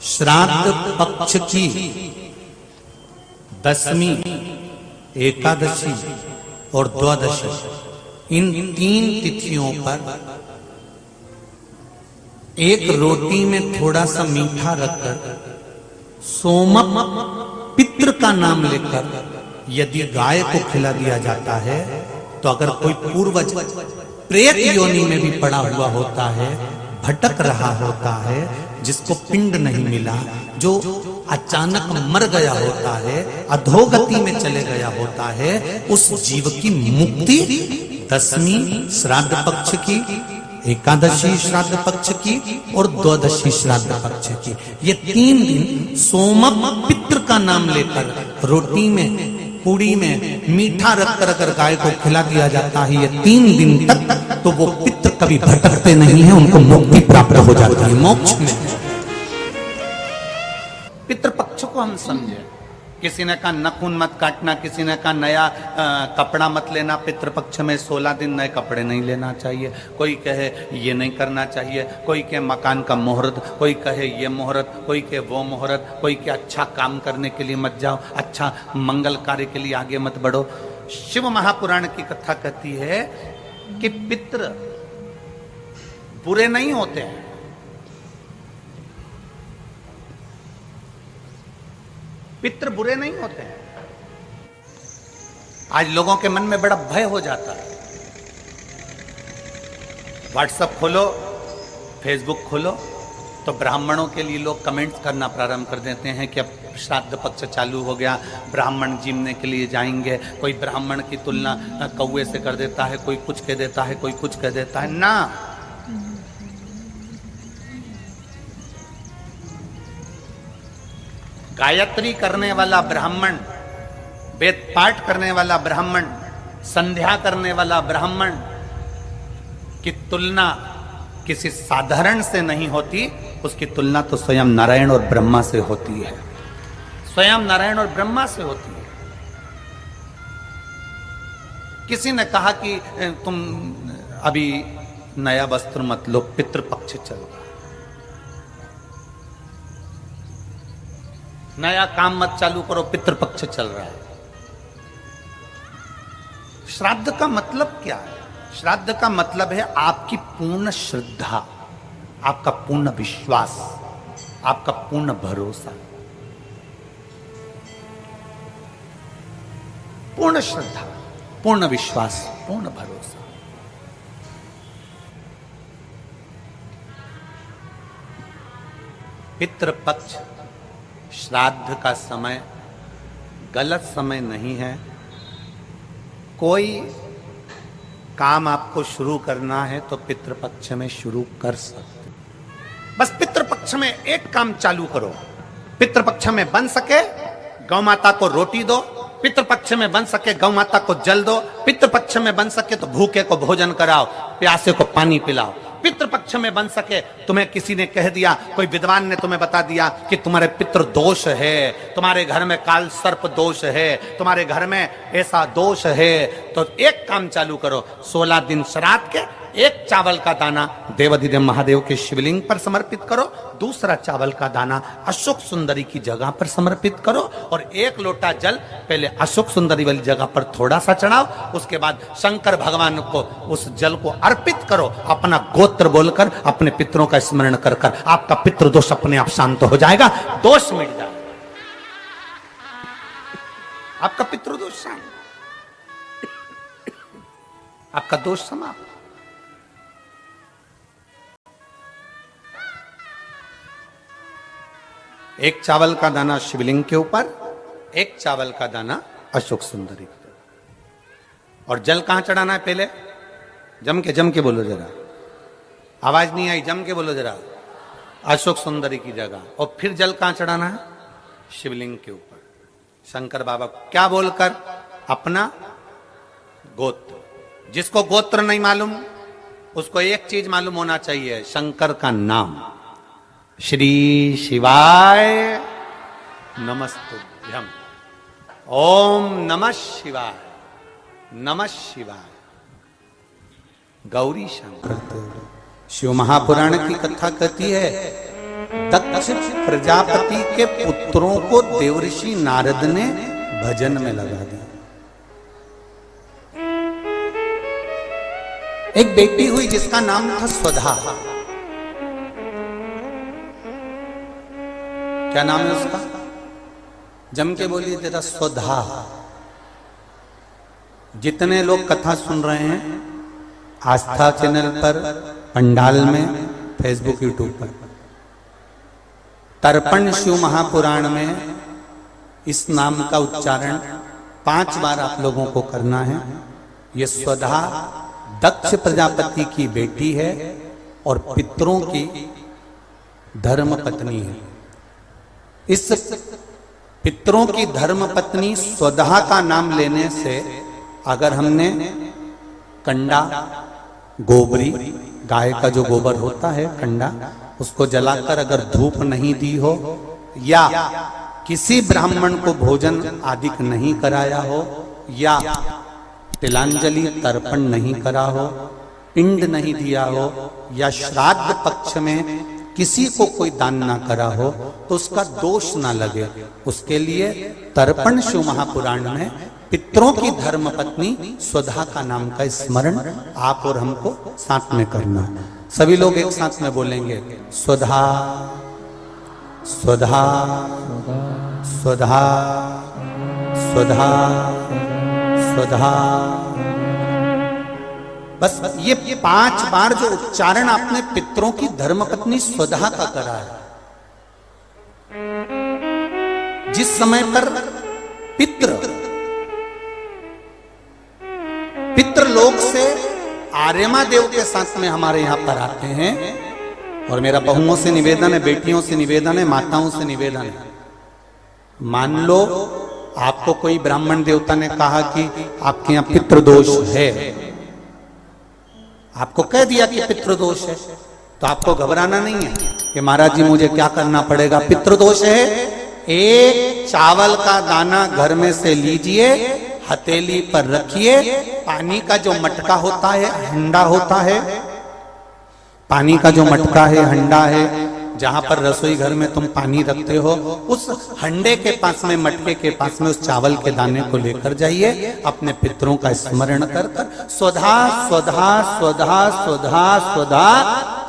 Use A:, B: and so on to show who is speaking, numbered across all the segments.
A: श्राद्ध पक्ष की दशमी, एकादशी और द्वादशी, इन 3 तिथियों पर एक रोटी में थोड़ा सा मीठा रखकर सोमक पितृ का नाम लेकर यदि गाय को खिला दिया जाता है, तो अगर कोई पूर्वज प्रेत योनि में भी पड़ा हुआ होता है, भटक रहा होता है, जिसको पिंड नहीं मिला, जो अचानक मर गया होता है, अधोगति में चले गया होता है, उस जीव की मुक्ति दशमी श्राद्ध पक्ष की, एकादशी श्राद्ध पक्ष की और द्वादशी श्राद्ध पक्ष की, ये 3 दिन सोमक पितृ का नाम लेकर रोटी में, पूड़ी में मीठा रखकर अगर गाय को खिला दिया जाता है ये 3 दिन तक, तो वो पितृ कभी भटकते नहीं है, उनको मुक्ति प्राप्त हो जाती है, मोक्ष में। पितृपक्ष को हम समझे। किसी ने कहा नखून मत काटना, किसी ने कहा नया कपड़ा मत लेना, पितृपक्ष में 16 दिन नए कपड़े नहीं लेना चाहिए, कोई कहे ये नहीं करना चाहिए, कोई कहे मकान का मुहूर्त, कोई कहे ये मुहूर्त, कोई कहे वो मुहूर्त, कोई कहे अच्छा काम करने के लिए मत जाओ, अच्छा मंगल कार्य के लिए आगे मत बढ़ो। शिव महापुराण की कथा कहती है कि पितृ बुरे नहीं होते हैं, पितृ बुरे नहीं होते हैं। आज लोगों के मन में बड़ा भय हो जाता है। व्हाट्सएप खोलो, फेसबुक खोलो, तो ब्राह्मणों के लिए लोग कमेंट्स करना प्रारंभ कर देते हैं कि अब श्राद्ध पक्ष चालू हो गया, ब्राह्मण जीमने के लिए जाएंगे। कोई ब्राह्मण की तुलना कौवे से कर देता है, कोई कुछ कह देता है, कोई कुछ कह देता है। ना, गायत्री करने वाला ब्राह्मण, वेद पाठ करने वाला ब्राह्मण, संध्या करने वाला ब्राह्मण की तुलना किसी साधारण से नहीं होती, उसकी तुलना तो स्वयं नारायण और ब्रह्मा से होती है, स्वयं नारायण और ब्रह्मा से होती है। किसी ने कहा कि तुम अभी नया वस्त्र मत लो, पितृपक्ष चल रहा है, नया काम मत चालू करो, पितृपक्ष चल रहा है। श्राद्ध का मतलब क्या है? श्राद्ध का मतलब है आपकी पूर्ण श्रद्धा, आपका पूर्ण विश्वास, आपका पूर्ण भरोसा, पूर्ण श्रद्धा, पूर्ण विश्वास, पूर्ण भरोसा। पितृपक्ष श्राद्ध का समय गलत समय नहीं है। कोई काम आपको शुरू करना है तो पितृपक्ष में शुरू कर सकते, बस पितृपक्ष में एक काम चालू करो। पितृपक्ष में बन सके गौ माता को रोटी दो, पितृपक्ष में बन सके गौ माता को जल दो, पितृपक्ष में बन सके तो भूखे को भोजन कराओ, प्यासे को पानी पिलाओ। पितृपक्ष में बन सके, तुम्हें किसी ने कह दिया, कोई विद्वान ने तुम्हें बता दिया कि तुम्हारे पितृ दोष है, तुम्हारे घर में काल सर्प दोष है, तुम्हारे घर में ऐसा दोष है, तो एक काम चालू करो, 16 दिन श्राद्ध के एक चावल का दाना देवाधिदेव महादेव के शिवलिंग पर समर्पित करो, दूसरा चावल का दाना अशोक सुंदरी की जगह पर समर्पित करो, और 1 लोटा जल पहले अशोक सुंदरी वाली जगह पर थोड़ा सा चढ़ाओ, उसके बाद शंकर भगवान को उस जल को अर्पित करो, अपना गोत्र बोलकर, अपने पितरों का स्मरण कर कर आपका पितृदोष अपने आप शांत हो जाएगा, दोष मिट जाएगा, आपका पितृदोष शांत, आपका दोष समाप्त। एक चावल का दाना शिवलिंग के ऊपर, एक चावल का दाना अशोक सुंदरी के ऊपर। और जल कहां चढ़ाना है? पहले जम के बोलो जरा, आवाज नहीं आई, जम के बोलो जरा, अशोक सुंदरी की जगह। और फिर जल कहां चढ़ाना है? शिवलिंग के ऊपर, शंकर बाबा क्या बोलकर? अपना गोत्र। जिसको गोत्र नहीं मालूम उसको एक चीज मालूम होना चाहिए, शंकर का नाम, श्री शिवाय नमस्तुभ्यम, ओम नमः शिवाय, नमः शिवाय, गौरी शंकर। शिव महापुराण की कथा कहती है, दक्ष प्रजापति के पुत्रों को देवऋषि नारद ने भजन में लगा दिया। एक बेटी हुई जिसका नाम था स्वधा। क्या नाम है उसका? जम के बोलिए जरा, स्वधा। जितने लोग कथा सुन रहे हैं आस्था चैनल पर, पंडाल में, फेसबुक, यूट्यूब पर, तर्पण शिव महापुराण में इस नाम का उच्चारण 5 बार आप लोगों को करना है। ये स्वधा दक्ष प्रजापति की बेटी है और पितरों की धर्म पत्नी है। इस पितरों की धर्म पत्नी स्वधा का नाम लेने से अगर हमने कंडा, गोबरी, गाय का जो गोबर होता है कंडा, उसको जलाकर अगर धूप नहीं दी हो या किसी ब्राह्मण को भोजन आदि नहीं कराया हो या तिलांजलि तर्पण नहीं करा हो, पिंड नहीं दिया हो या श्राद्ध पक्ष में किसी को कोई दान ना करा हो तो उसका दोष ना लगे, उसके लिए तर्पण शिव महापुराण में पितरों की धर्म पत्नी स्वधा का नाम का स्मरण आप और हमको साथ में करना है। सभी लोग एक साथ में बोलेंगे, स्वधा स्वधा स्वधा स्वधा स्वधा। बस ये 5 बार जो उच्चारण आपने पितरों की धर्मपत्नी स्वधा का करा है, जिस समय पर पितृलोक से आर्यमा देव के साथ में हमारे यहां पर आते हैं। और मेरा बहुओं से निवेदन है, बेटियों से निवेदन है, माताओं से निवेदन है, मान लो आपको कोई ब्राह्मण देवता ने कहा कि आपके यहां पितृदोष है, आपको कह दिया कि पितृदोष है, तो आपको घबराना नहीं है कि महाराज जी मुझे क्या करना पड़ेगा। पितृदोष है, एक चावल का दाना घर में से लीजिए, हथेली पर रखिए, पानी का जो मटका होता है, हंडा होता है, पानी का जो मटका है, हंडा है, जहां पर रसोई घर में तुम पानी रखते हो, उस हंडे के पास में, मटके के पास में उस चावल के दाने को लेकर जाइए, अपने पितरों का स्मरण कर कर स्वधा स्वधा स्वधा स्वधा स्वधा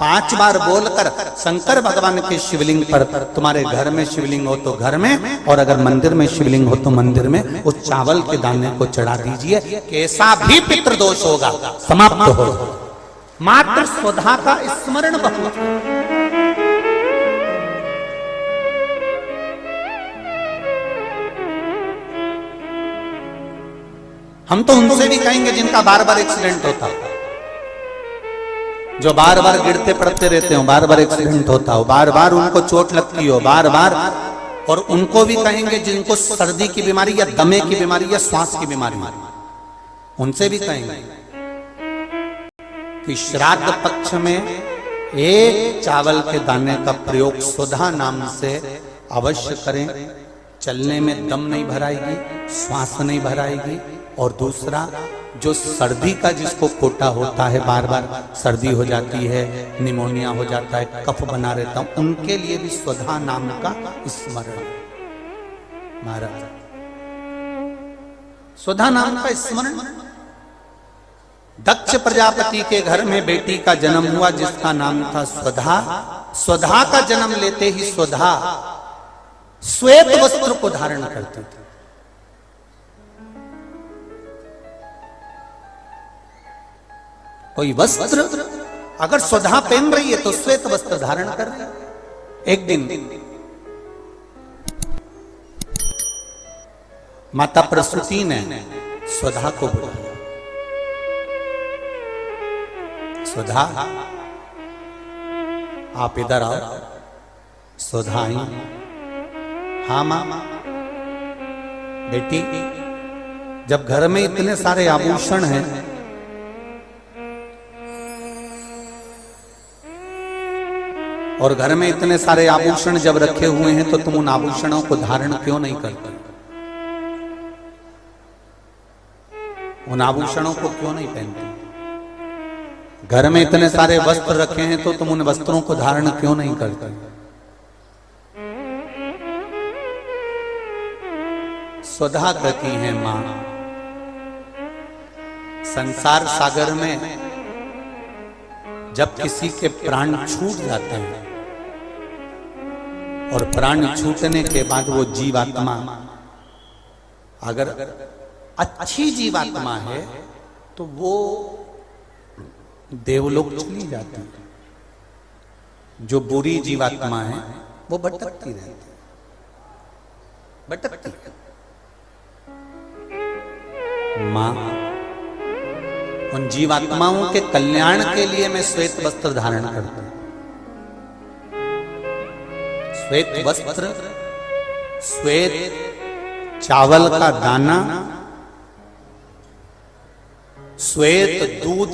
A: 5 बार बोलकर शंकर भगवान के शिवलिंग पर, तुम्हारे घर में शिवलिंग हो तो घर में, और अगर मंदिर में शिवलिंग हो तो मंदिर में, उस चावल के दाने को चढ़ा दीजिए। कैसा भी पितृदोष होगा समाप्त हो। मात्र स्वधा का स्मरण बहुत। हम तो उनसे भी कहेंगे जिनका बार बार एक्सीडेंट होता हो, जो बार बार गिरते पड़ते रहते हो, बार बार एक्सीडेंट होता हो, बार बार उनको चोट लगती हो, बार बार, और उनको भी कहेंगे जिनको सर्दी की बीमारी या दमे की बीमारी या श्वास की बीमारी, उनसे भी कहेंगे कि श्राद्ध पक्ष में एक चावल के दाने का प्रयोग स्वधा नाम से अवश्य करें। चलने में दम नहीं भराएगी, श्वास नहीं भराएगी। और दूसरा, जो सर्दी का जिसको कोटा होता है, बार बार सर्दी हो जाती है, निमोनिया हो जाता है, कफ बना रहता हूं, उनके लिए भी स्वधा नाम का स्मरण। महाराज स्वधा नाम का स्मरण। दक्ष प्रजापति के घर में बेटी का जन्म हुआ जिसका नाम था स्वधा। स्वधा का जन्म लेते ही स्वधा श्वेत वस्त्र को धारण करती थी। कोई वस्त्र अगर स्वधा पहन रही है तो श्वेत वस्त्र धारण कर रही है। एक दिन माता प्रसूति ने स्वधा को बुलाया, स्वधा आप इधर आओ। स्वधा आई, हाँ मां। बेटी, जब घर में इतने सारे आभूषण हैं, और घर में इतने सारे आभूषण जब रखे हुए हैं तो तुम उन आभूषणों को धारण क्यों नहीं करते? उन आभूषणों को क्यों नहीं पहनते? घर में इतने सारे वस्त्र रखे हैं तो तुम उन वस्त्रों को धारण क्यों नहीं करते? स्वधा कृति है मां। संसार सागर में जब किसी के प्राण छूट जाते हैं और प्राण छूटने के बाद वो जीवात्मा अगर अच्छी जीवात्मा है तो वो देवलोक चली जाती है। जो बुरी जीवात्मा है वो भटकती रहती है, भटकती है। मां उन जीवात्माओं के कल्याण के लिए मैं श्वेत वस्त्र धारण करता हूं। श्वेत वस्त्र, श्वेत चावल का दाना, श्वेत दूध,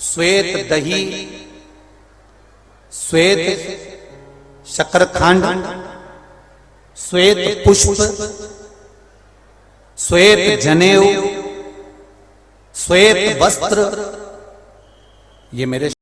A: श्वेत दही, श्वेत शकरखंड, श्वेत पुष्प, श्वेत जनेऊ, श्वेत वस्त्र, ये मेरे